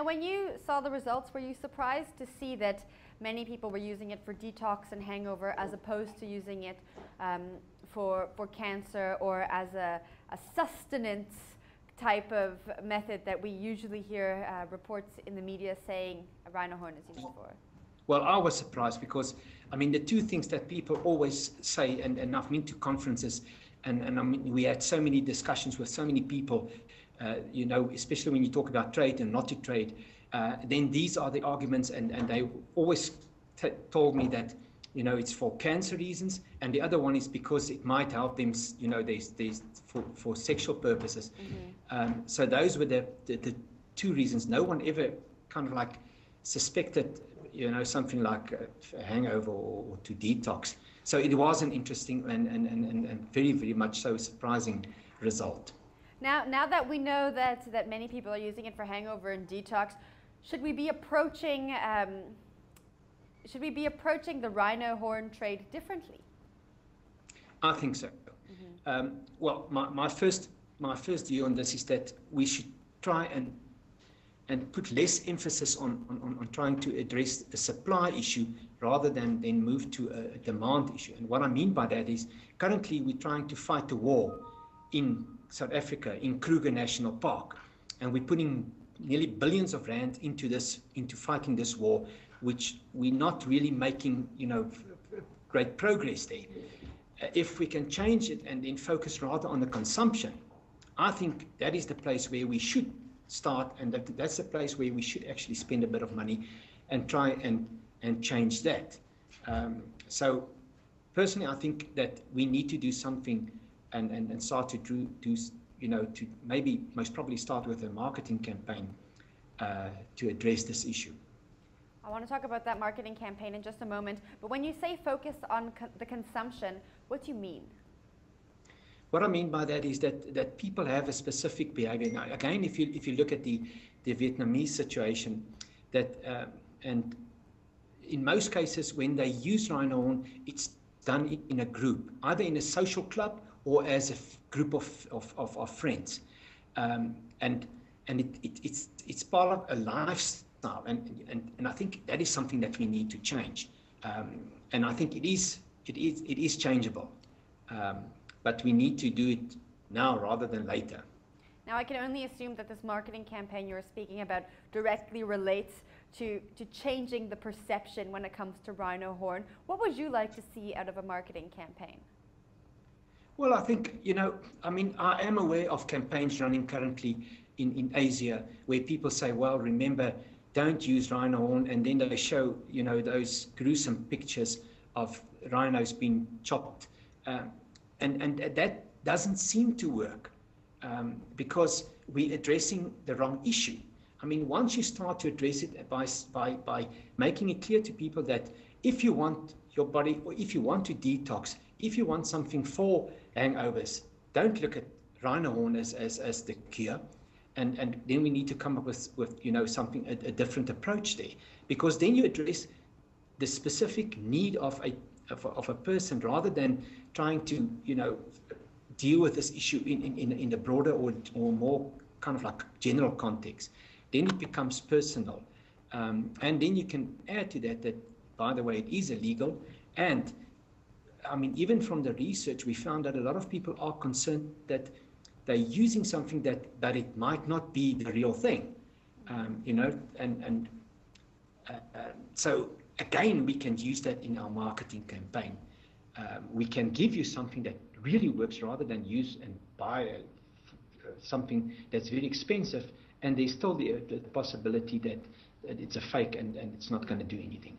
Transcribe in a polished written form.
when you saw the results, were you surprised to see that many people were using it for detox and hangover as opposed to using it for cancer or as a sustenance type of method that we usually hear reports in the media saying a rhino horn is used for? Well, I was surprised because, I mean, the two things that people always say, and I've been to conferences, and I mean, we had so many discussions with so many people, you know, especially when you talk about trade and not to trade, then these are the arguments, and they always told me that, you know, it's for cancer reasons, and the other one is because it might help them, you know, there's for sexual purposes. Mm-hmm. So those were the two reasons. No one ever kind of like suspected, you know, something like a hangover or to detox. So it was an interesting and very, very much so surprising result. Now that we know that many people are using it for hangover and detox, should we be approaching the rhino horn trade differently? I think so. Mm-hmm. Well, my first view on this is that we should try and put less emphasis on trying to address the supply issue rather than move to a demand issue. And what I mean by that is currently we're trying to fight a war in South Africa, in Kruger National Park, and we're putting nearly billions of rand into fighting this war, which we're not really making, you know, great progress there. If we can change it and then focus rather on the consumption, I think that is the place where we should start, and that's the place where we should actually spend a bit of money and try and change that. So personally, I think that we need to do something and start to do, you know, to maybe most probably start with a marketing campaign to address this issue. I want to talk about that marketing campaign in just a moment, but when you say focus on the consumption, what do you mean? What I mean by that is that people have a specific behavior. Now, again, if you look at the Vietnamese situation, that and in most cases when they use rhino horn, it's done in a group, either in a social club or as a group of friends, and it's part of a lifestyle, and I think that is something that we need to change, and I think it is changeable. But we need to do it now rather than later. Now, I can only assume that this marketing campaign you're speaking about directly relates to changing the perception when it comes to rhino horn. What would you like to see out of a marketing campaign? Well, I think, you know, I mean, I am aware of campaigns running currently in Asia where people say, well, remember, don't use rhino horn, and then they show, you know, those gruesome pictures of rhinos being chopped. And that doesn't seem to work because we're addressing the wrong issue. I mean, once you start to address it by making it clear to people that if you want your body, or if you want to detox, if you want something for hangovers, don't look at rhino horn as the cure. And then we need to come up with you know, something, a different approach there, because then you address the specific need of a person rather than trying to, you know, deal with this issue in the broader or more kind of like general context. Then it becomes personal, and then you can add to that by the way, it is illegal. And I mean, even from the research, we found that a lot of people are concerned that they're using something that it might not be the real thing, you know, and so again, we can use that in our marketing campaign. We can give you something that really works rather than use and buy something that's very expensive, and there's still the possibility that it's a fake and it's not going to do anything.